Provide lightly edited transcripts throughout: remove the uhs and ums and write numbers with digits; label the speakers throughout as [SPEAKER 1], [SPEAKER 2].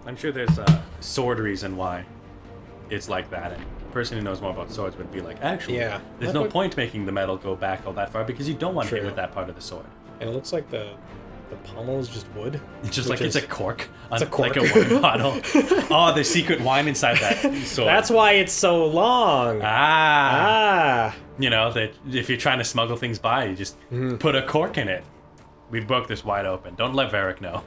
[SPEAKER 1] I'm sure there's a sword reason why it's like that, and a person who knows more about swords would be like, actually, there's no point making the metal go back all that far because you don't want to hit with that part of the sword.
[SPEAKER 2] And it looks like the pommel is just wood.
[SPEAKER 1] It's just like it's a cork.
[SPEAKER 2] It's a cork.
[SPEAKER 1] Like a wine bottle. Oh, there's secret wine inside that sword.
[SPEAKER 2] That's why it's so long. You
[SPEAKER 1] know, that if you're trying to smuggle things by, you just put a cork in it. We broke this wide open. Don't let Varric know.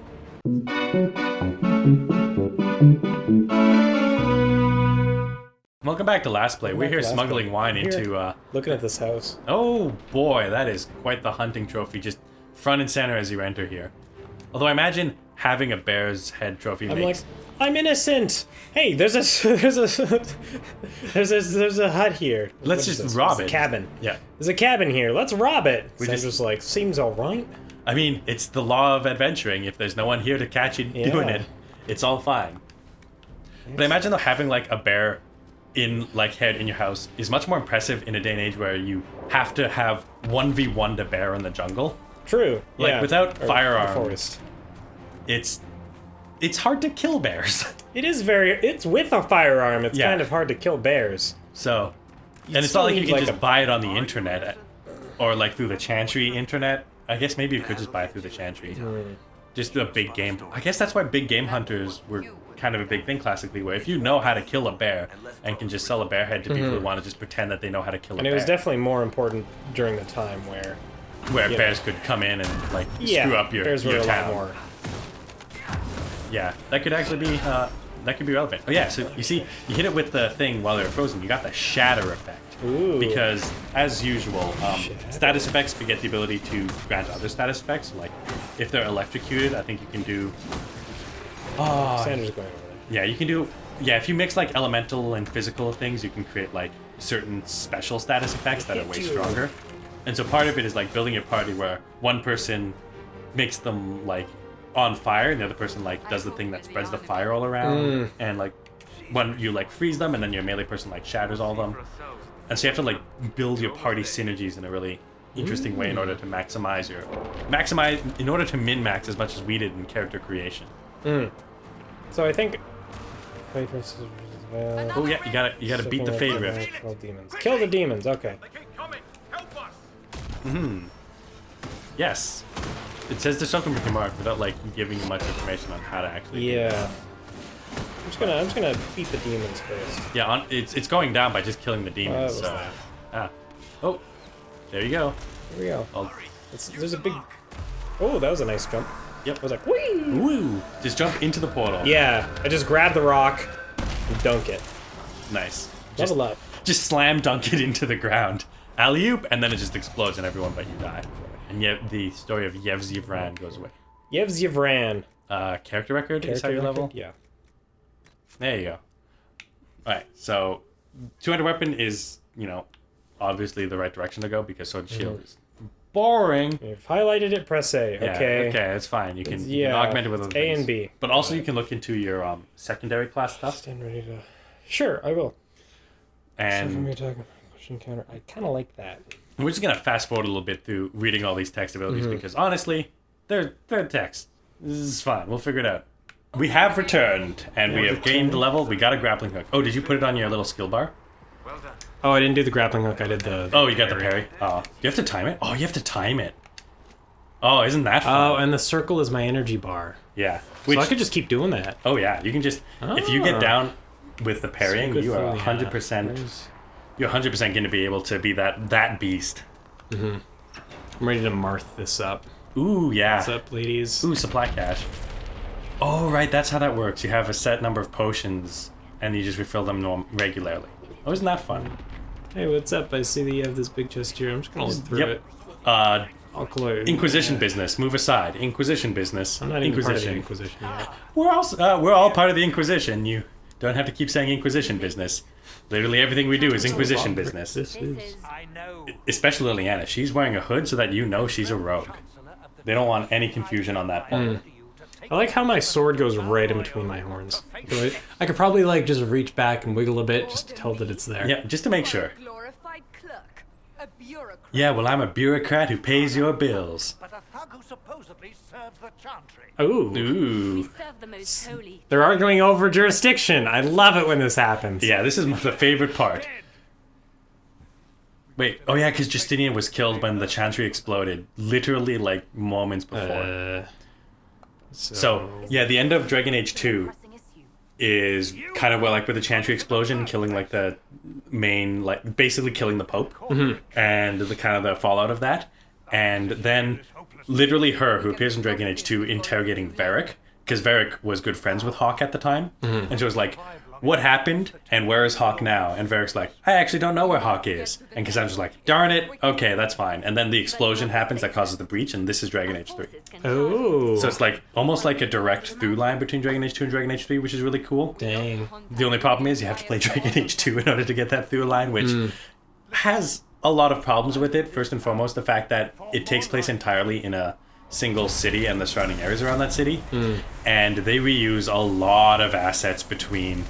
[SPEAKER 1] Welcome back to Last Play. We're here smuggling wine into...
[SPEAKER 2] looking at this house.
[SPEAKER 1] Oh boy, that is quite the hunting trophy, just front and center as you enter here. Although I imagine having a bear's head trophy makes...
[SPEAKER 2] I'm innocent! Hey, there's a hut here.
[SPEAKER 1] Let's just rob it.
[SPEAKER 2] There's a cabin.
[SPEAKER 1] Yeah.
[SPEAKER 2] There's a cabin here. Let's rob it. Sandra's like, seems alright.
[SPEAKER 1] I mean, it's the law of adventuring. If there's no one here to catch you doing it, it's all fine. But I imagine though having like a bear head in your house is much more impressive in a day and age where you have to have 1v1 a bear in the jungle.
[SPEAKER 2] True.
[SPEAKER 1] Like without firearms, it's hard to kill bears.
[SPEAKER 2] It's with a firearm. It's kind of hard to kill bears.
[SPEAKER 1] So, and it's not like you can just buy it on the internet or like through the chantry internet. I guess maybe you could just buy it through the chantry. Just a big game. I guess that's why big game hunters were kind of a big thing classically, where if you know how to kill a bear and can just sell a bear head to people who want to just pretend that they know how to kill a bear.
[SPEAKER 2] And it was definitely more important during the time where
[SPEAKER 1] bears could come in and like screw up your town.
[SPEAKER 2] A lot more.
[SPEAKER 1] Yeah, that could actually be relevant. Oh yeah, so you see, you hit it with the thing while they were frozen. You got the shatter effect.
[SPEAKER 2] Ooh.
[SPEAKER 1] Because as usual, status effects get the ability to grant other status effects. Like if they're electrocuted, I think you can do.
[SPEAKER 2] Sandra's going over there.
[SPEAKER 1] Yeah, you can do. Yeah, if you mix like elemental and physical things, you can create like certain special status effects that are way stronger. And so part of it is like building a party where one person makes them like on fire, and the other person like does the thing that spreads the fire all around, and like when you like freeze them, and then your melee person like shatters all of them. And so you have to like build your party synergies in a really interesting way in order to in order to min-max as much as we did in character creation.
[SPEAKER 2] So I think.
[SPEAKER 1] Oh yeah, you gotta beat the Fade Rift.
[SPEAKER 2] Kill the demons. Okay.
[SPEAKER 1] Yes. It says there's something we can mark without like giving you much information on how to actually.
[SPEAKER 2] Yeah. I'm just gonna beat the demons first.
[SPEAKER 1] Yeah, it's going down by just killing the demons. Oh, there you go.
[SPEAKER 2] Here we go. There's a big. Oh, that was a nice jump.
[SPEAKER 1] Yep.
[SPEAKER 2] I was like, whee!
[SPEAKER 1] Woo! Just jump into the portal.
[SPEAKER 2] Yeah, I just grab the rock and dunk it.
[SPEAKER 1] Nice.
[SPEAKER 2] Level up.
[SPEAKER 1] Just slam dunk it into the ground. Alley-oop, and then it just explodes and everyone but you die. And yet the story of Yev's Yvran goes away.
[SPEAKER 2] Yev's Yvran.
[SPEAKER 1] Character record is how you level?
[SPEAKER 2] Yeah.
[SPEAKER 1] There you go. Alright, so 200 weapon is, obviously the right direction to go because sword and shield is boring.
[SPEAKER 2] You've highlighted it, press A.
[SPEAKER 1] Yeah, okay, it's fine. You can augment it with other
[SPEAKER 2] A
[SPEAKER 1] things.
[SPEAKER 2] and B.
[SPEAKER 1] But also you can look into your secondary class stuff.
[SPEAKER 2] Stand ready to... Sure, I will.
[SPEAKER 1] And
[SPEAKER 2] pushing counter. I kind of like that.
[SPEAKER 1] We're just going to fast forward a little bit through reading all these text abilities because honestly, they're text. This is fine. We'll figure it out. We have returned, and we have gained the level. We got a grappling hook. Oh, did you put it on your little skill bar?
[SPEAKER 2] Well done. Oh, I didn't do the grappling hook. I did the
[SPEAKER 1] Oh, you got the parry. Oh, you have to time it? Oh, you have to time it. Oh, isn't that fun?
[SPEAKER 2] Oh, and the circle is my energy bar.
[SPEAKER 1] Yeah.
[SPEAKER 2] So I could just keep doing that.
[SPEAKER 1] Oh, yeah. You can just... If you get down with the parrying, you are 100%... You're 100% going to be able to be that beast.
[SPEAKER 2] I'm ready to marth this up.
[SPEAKER 1] Ooh, yeah.
[SPEAKER 2] What's up, ladies?
[SPEAKER 1] Ooh, supply cache. Oh, right, that's how that works. You have a set number of potions, and you just refill them regularly. Oh, isn't that fun?
[SPEAKER 2] Hey, what's up? I see that you have this big chest here. I'm just gonna look through it. I'll close.
[SPEAKER 1] Inquisition business. Move aside. Inquisition business.
[SPEAKER 2] I'm not even part of the Inquisition yet.
[SPEAKER 1] We're all part of the Inquisition. You don't have to keep saying Inquisition business. Literally everything we do is Inquisition business.
[SPEAKER 2] This is.
[SPEAKER 1] Especially Liliana. She's wearing a hood so that you know she's a rogue. They don't want any confusion on that point.
[SPEAKER 2] I like how my sword goes right in between my horns. I could probably like just reach back and wiggle a bit just to tell that it's there.
[SPEAKER 1] Yeah, just to make sure. Yeah, well, I'm a bureaucrat who pays your bills.
[SPEAKER 3] serves the chantry.
[SPEAKER 2] Ooh.
[SPEAKER 1] Ooh.
[SPEAKER 4] Serve the most holy.
[SPEAKER 2] They're arguing over jurisdiction. I love it when this happens.
[SPEAKER 1] Yeah, this is the favorite part. Wait, oh yeah, because Justinian was killed when the chantry exploded, literally like moments before. So yeah, the end of Dragon Age 2 is kind of like with the chantry explosion, killing like the main, like basically killing the Pope, and the kind of the fallout of that, and then literally her, who appears in Dragon Age 2, interrogating Varric, because Varric was good friends with Hawke at the time, and she was like, what happened, and where is Hawke now? And Varric's like, I actually don't know where Hawke is. And Cassandra's like, darn it, okay, that's fine. And then the explosion happens that causes the breach, and this is Dragon Age 3.
[SPEAKER 2] Oh.
[SPEAKER 1] So it's like almost like a direct through line between Dragon Age 2 and Dragon Age 3, which is really cool.
[SPEAKER 2] Dang.
[SPEAKER 1] The only problem is you have to play Dragon Age 2 in order to get that through line, which has a lot of problems with it. First and foremost, the fact that it takes place entirely in a single city and the surrounding areas around that city. And they reuse a lot of assets between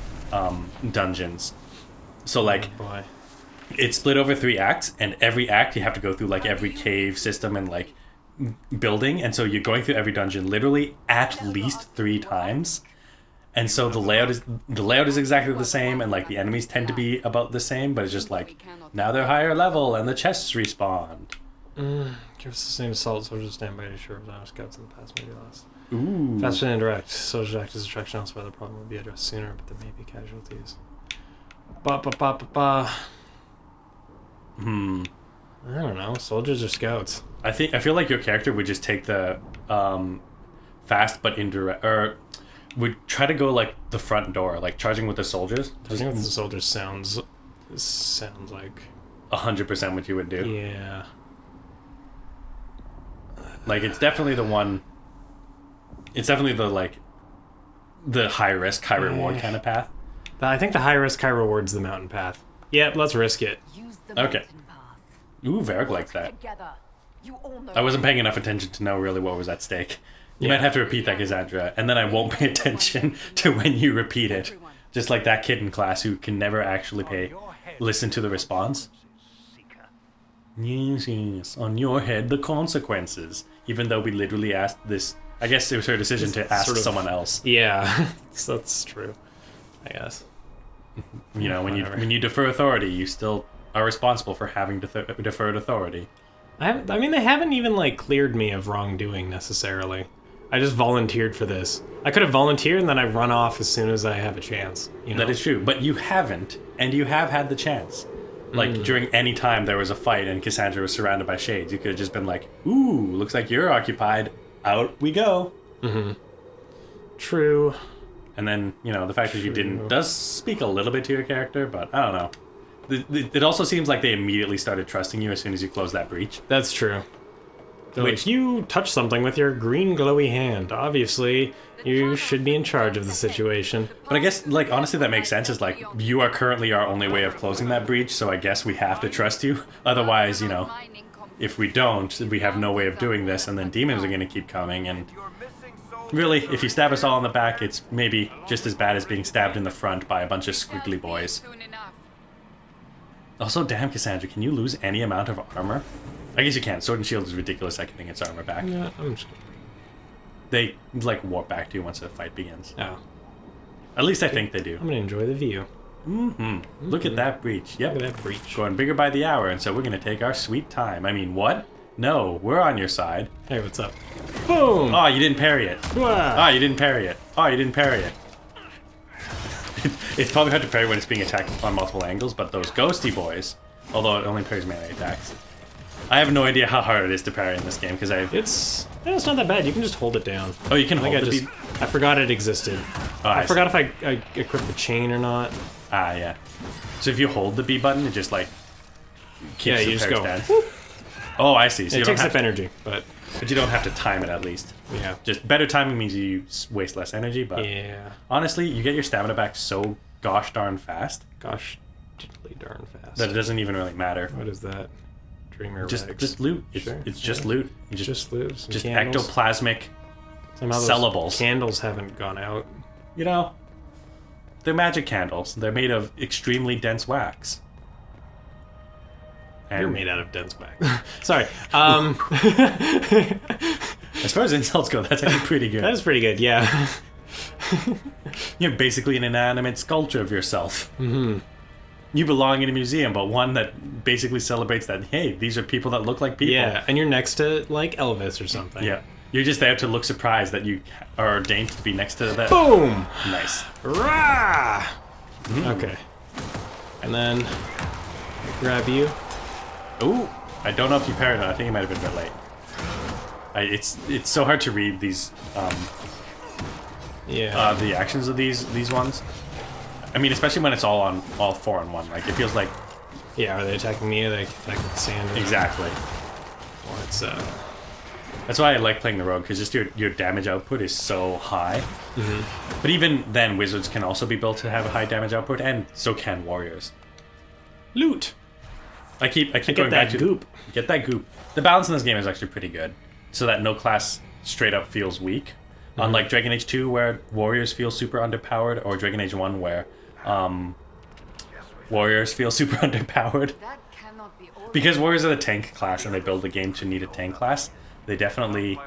[SPEAKER 1] dungeons. So like,
[SPEAKER 2] Boy.
[SPEAKER 1] it's split over 3 acts, and every act you have to go through like every cave system and like building, and so you're going through every dungeon literally at least 3 times. And so the layout is exactly the same, and like the enemies tend to be about the same, but it's just like now they're higher level and the chests respawned.
[SPEAKER 2] Give us the same assault soldiers stand by to assure of our scouts in the past maybe last.
[SPEAKER 1] Ooh.
[SPEAKER 2] Fast and indirect. Soldiers act as distraction elsewhere. The problem will be addressed sooner, but there may be casualties. Ba ba ba ba ba. I don't know. Soldiers or scouts?
[SPEAKER 1] I feel like your character would just take the fast but indirect, or would try to go like the front door, like charging with the soldiers.
[SPEAKER 2] I think the soldiers sounds like
[SPEAKER 1] 100% what you would do.
[SPEAKER 2] yeah.
[SPEAKER 1] Like it's definitely the one. It's definitely the like the high risk, high reward kind of path.
[SPEAKER 2] I think the high risk, high reward's the mountain path. Yeah, let's risk it.
[SPEAKER 1] Okay. Ooh, Varric likes that. I wasn't paying enough attention to know really what was at stake. You might have to repeat that, Cassandra, and then I won't pay attention to when you repeat it. Just like that kid in class who can never actually listen to the response. Yes, yes, on your head the consequences. Even though we literally asked this, I guess it was her decision to ask someone else.
[SPEAKER 2] Yeah, that's true. I guess.
[SPEAKER 1] You know, when you defer authority, you still are responsible for having deferred authority.
[SPEAKER 2] I mean, they haven't even like cleared me of wrongdoing necessarily. I just volunteered for this. I could have volunteered and then I run off as soon as I have a chance. You know?
[SPEAKER 1] That is true, but you haven't, and you have had the chance. Like, during any time there was a fight and Cassandra was surrounded by shades, you could have just been like, ooh, looks like you're occupied. Out we go.
[SPEAKER 2] True.
[SPEAKER 1] And then, you know, the fact that you didn't does speak a little bit to your character, but I don't know. It also seems like they immediately started trusting you as soon as you closed that breach.
[SPEAKER 2] That's true.
[SPEAKER 1] Which-
[SPEAKER 2] Like, you touched something with your green glowy hand. Obviously, you should be in charge of the situation.
[SPEAKER 1] But I guess, like, honestly, that makes sense. Is like, you are currently our only way of closing that breach, so I guess we have to trust you. Otherwise, you know, if we don't, we have no way of doing this, and then demons are going to keep coming, and really, if you stab us all in the back, it's maybe just as bad as being stabbed in the front by a bunch of squiggly boys. Also, damn, Cassandra, can you lose any amount of armor? I guess you can. Sword and Shield is ridiculous at getting its armor back.
[SPEAKER 2] Yeah, I'm just...
[SPEAKER 1] They, like, warp back to you once the fight begins.
[SPEAKER 2] Oh.
[SPEAKER 1] At least I think they do.
[SPEAKER 2] I'm gonna enjoy the view.
[SPEAKER 1] Look at that breach. Yep.
[SPEAKER 2] Look at that breach.
[SPEAKER 1] Going bigger by the hour, and so we're going to take our sweet time. I mean, what? No, we're on your side.
[SPEAKER 2] Hey, what's up? Boom!
[SPEAKER 1] Oh, you didn't parry it.
[SPEAKER 2] Wah!
[SPEAKER 1] Oh, you didn't parry it. Oh, you didn't parry it. It's probably hard to parry when it's being attacked on multiple angles, but those ghosty boys, although it only parries melee attacks. I have no idea how hard it is to parry in this game, because
[SPEAKER 2] It's not that bad. You can just hold it down.
[SPEAKER 1] Oh, you can
[SPEAKER 2] I think
[SPEAKER 1] hold
[SPEAKER 2] I
[SPEAKER 1] the
[SPEAKER 2] just... I forgot it existed.
[SPEAKER 1] Oh,
[SPEAKER 2] I forgot if I equipped the chain or not.
[SPEAKER 1] Ah, yeah. So if you hold the B button, it just, like, keeps
[SPEAKER 2] Yeah,
[SPEAKER 1] the
[SPEAKER 2] you just
[SPEAKER 1] parry
[SPEAKER 2] go...
[SPEAKER 1] stance. Oh, I see. So
[SPEAKER 2] It
[SPEAKER 1] you don't
[SPEAKER 2] takes
[SPEAKER 1] have
[SPEAKER 2] up energy, but...
[SPEAKER 1] But you don't have to time it, at least.
[SPEAKER 2] Yeah.
[SPEAKER 1] Just better timing means you waste less energy, but
[SPEAKER 2] Yeah.
[SPEAKER 1] honestly, you get your stamina back so gosh darn fast
[SPEAKER 2] Gosh, diddly darn fast.
[SPEAKER 1] that it doesn't even really matter.
[SPEAKER 2] What is that? Dreamer
[SPEAKER 1] Just
[SPEAKER 2] rags.
[SPEAKER 1] loot. It's,
[SPEAKER 2] Sure.
[SPEAKER 1] it's just loot. You
[SPEAKER 2] Just lose.
[SPEAKER 1] just
[SPEAKER 2] candles.
[SPEAKER 1] ectoplasmic.
[SPEAKER 2] Somehow those
[SPEAKER 1] sellables.
[SPEAKER 2] candles haven't gone out.
[SPEAKER 1] You know, they're magic candles. They're made of extremely dense wax. And
[SPEAKER 2] You're made out of dense wax. Sorry.
[SPEAKER 1] As far as insults go, that's actually pretty good.
[SPEAKER 2] That is pretty good, yeah.
[SPEAKER 1] You're basically an inanimate sculpture of yourself. Mm-hmm. You belong in a museum, but one that basically celebrates that, hey, these are people that look like people.
[SPEAKER 2] Yeah, and you're next to, like, Elvis or something.
[SPEAKER 1] Yeah. You're just there to look surprised that you are ordained to be next to that.
[SPEAKER 2] Boom!
[SPEAKER 1] Nice.
[SPEAKER 2] Rah! Okay. And then I grab you.
[SPEAKER 1] Ooh, I don't know if you parried it. I think you might have been a bit late. It's so hard to read these the actions of these ones. I mean, especially when it's all 4 on 1. Like it feels like.
[SPEAKER 2] Yeah, are they attacking me? Are they attacking the sand?
[SPEAKER 1] Exactly.
[SPEAKER 2] Well, it's
[SPEAKER 1] That's why I like playing the rogue, because just your damage output is so high. Mm-hmm. But even then, wizards can also be built to have a high damage output, and so can warriors.
[SPEAKER 2] Loot.
[SPEAKER 1] I keep going back to
[SPEAKER 2] goop.
[SPEAKER 1] Get that goop. The balance in this game is actually pretty good, so that no class straight up feels weak. Mm-hmm. Unlike Dragon Age 2, where warriors feel super underpowered, or Dragon Age 1, where warriors feel super underpowered. Because warriors are the tank class, and they build the game to need a tank class. They definitely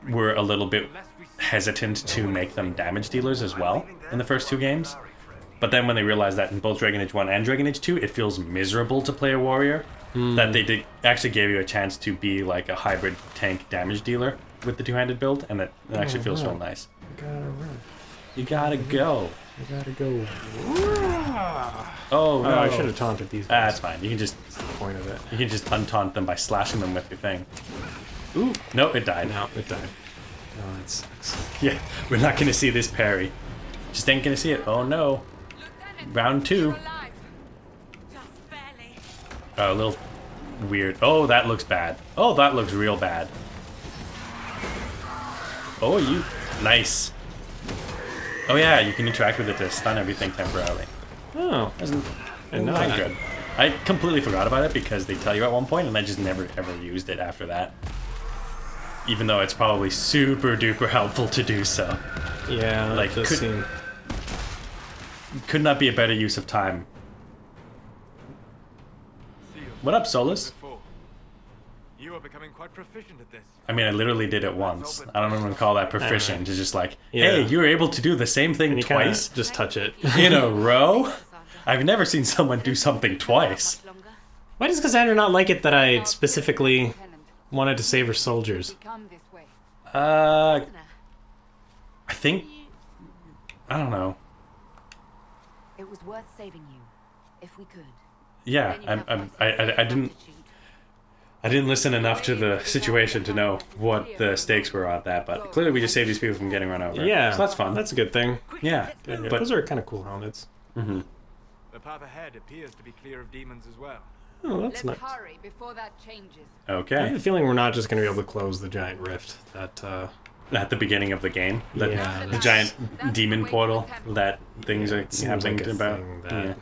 [SPEAKER 1] were a little bit hesitant to make them damage dealers as well in the first 2 games. But then when they realized that in both Dragon Age 1 and Dragon Age 2, it feels miserable to play a warrior, that they actually gave you a chance to be like a hybrid tank damage dealer with the 2-handed build, and it actually feels real nice. You gotta go.
[SPEAKER 2] You gotta go.
[SPEAKER 1] Oh, no.
[SPEAKER 2] I should have taunted these guys.
[SPEAKER 1] That's fine. You can just...
[SPEAKER 2] That's the point of it.
[SPEAKER 1] You can just untaunt them by slashing them with your thing. Ooh. No, it died.
[SPEAKER 2] No, it died. Oh, that sucks.
[SPEAKER 1] Yeah, we're not going to see this parry. Just ain't going to see it. Oh, no. Round 2. Oh, a little weird. Oh, that looks bad. Oh, that looks real bad. Oh, you... Nice. Oh, yeah, you can interact with it to stun everything temporarily.
[SPEAKER 2] Oh.
[SPEAKER 1] Isn't
[SPEAKER 2] that
[SPEAKER 1] good? I completely forgot about it because they tell you at one point, and I just never ever used it after that. Even though it's probably super duper helpful to do so.
[SPEAKER 2] Yeah,
[SPEAKER 1] like could not be a better use of time. What up, Solus?
[SPEAKER 3] You are becoming quite proficient at this.
[SPEAKER 1] I mean, I literally did it once. I don't even call that proficient. It's just like, hey, you were able to do the same thing twice.
[SPEAKER 2] Just touch it
[SPEAKER 1] in a row. I've never seen someone do something twice.
[SPEAKER 2] Why does Cassandra not like it that I specifically wanted to save her soldiers?
[SPEAKER 1] I think... I don't know.
[SPEAKER 4] It was worth saving you, if we could.
[SPEAKER 1] Yeah, I didn't listen enough to the situation to know what the stakes were on that, but clearly we just saved these people from getting run over.
[SPEAKER 2] Yeah,
[SPEAKER 1] so that's fun.
[SPEAKER 2] That's a good thing.
[SPEAKER 1] Yeah,
[SPEAKER 2] but those are kind of cool helmets.
[SPEAKER 1] Mm-hmm.
[SPEAKER 3] The path ahead appears to be clear of demons as well.
[SPEAKER 2] Oh, that's nice.
[SPEAKER 4] Hurry before that changes.
[SPEAKER 1] Okay.
[SPEAKER 2] I have a feeling we're not just going to be able to close the giant rift that
[SPEAKER 1] at the beginning of the game.
[SPEAKER 2] Yeah,
[SPEAKER 1] the giant demon portal that things are happening
[SPEAKER 2] like
[SPEAKER 1] about.
[SPEAKER 2] Yeah.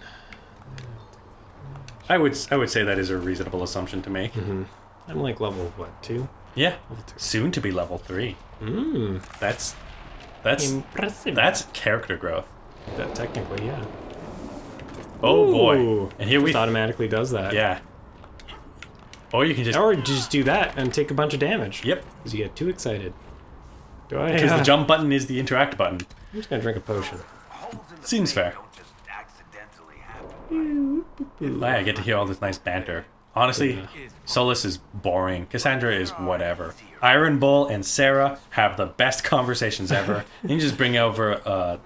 [SPEAKER 1] I would say that is a reasonable assumption to make.
[SPEAKER 2] Mm-hmm. I'm like level 2?
[SPEAKER 1] Yeah,
[SPEAKER 2] level 2.
[SPEAKER 1] Soon to be level 3. That's
[SPEAKER 2] impressive.
[SPEAKER 1] That's character growth.
[SPEAKER 2] That technically, yeah.
[SPEAKER 1] Oh boy!
[SPEAKER 2] Ooh,
[SPEAKER 1] and here
[SPEAKER 2] it automatically does that.
[SPEAKER 1] Yeah. Or you can
[SPEAKER 2] just do that and take a bunch of damage.
[SPEAKER 1] Yep.
[SPEAKER 2] Because you get too excited.
[SPEAKER 1] Because the jump button is the interact button.
[SPEAKER 2] I'm just gonna drink a potion.
[SPEAKER 1] Seems fair. I get to hear all this nice banter. Honestly, Solus is boring. Cassandra is whatever. Iron Bull and Sarah have the best conversations ever. You can just bring over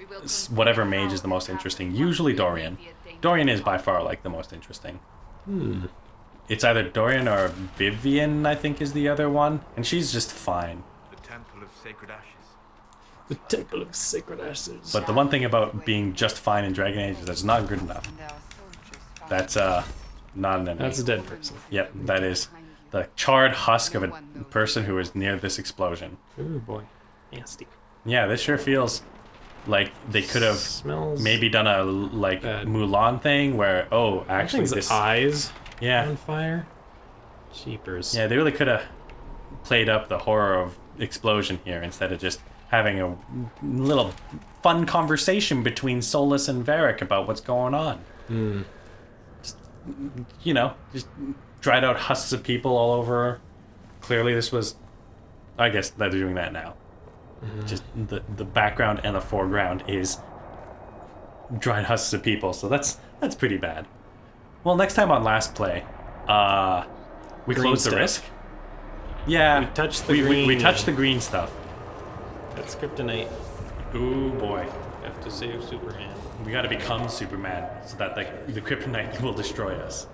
[SPEAKER 1] whatever mage is the most interesting. Usually Dorian. Dorian is by far like the most interesting. It's either Dorian or Vivian, I think, is the other one, and she's just fine.
[SPEAKER 3] The Temple of Sacred Ashes.
[SPEAKER 2] The Temple of Sacred Ashes.
[SPEAKER 1] But the one thing about being just fine in Dragon Age is that's not good enough. That's not an enemy.
[SPEAKER 2] That's a dead person.
[SPEAKER 1] Yep, that is the charred husk of a person who is near this explosion.
[SPEAKER 2] Ooh boy, nasty.
[SPEAKER 1] Yeah, this sure feels like they could have maybe done a Mulan thing where actually this
[SPEAKER 2] eyes on fire. Cheapers.
[SPEAKER 1] Yeah, they really could have played up the horror of explosion here instead of just having a little fun conversation between Solus and Varric about what's going on. Just dried out husks of people all over. Clearly this was I guess they're doing that now. Just the background and the foreground is dried husks of people, so that's pretty bad. Well, next time on Last Play, we
[SPEAKER 2] Green
[SPEAKER 1] close the
[SPEAKER 2] stuff.
[SPEAKER 1] risk. Yeah,
[SPEAKER 2] We touch the
[SPEAKER 1] we
[SPEAKER 2] green.
[SPEAKER 1] touch the green stuff.
[SPEAKER 2] That's kryptonite.
[SPEAKER 1] Ooh boy,
[SPEAKER 2] Have to save Superman.
[SPEAKER 1] we got to become Superman so that the kryptonite will destroy us.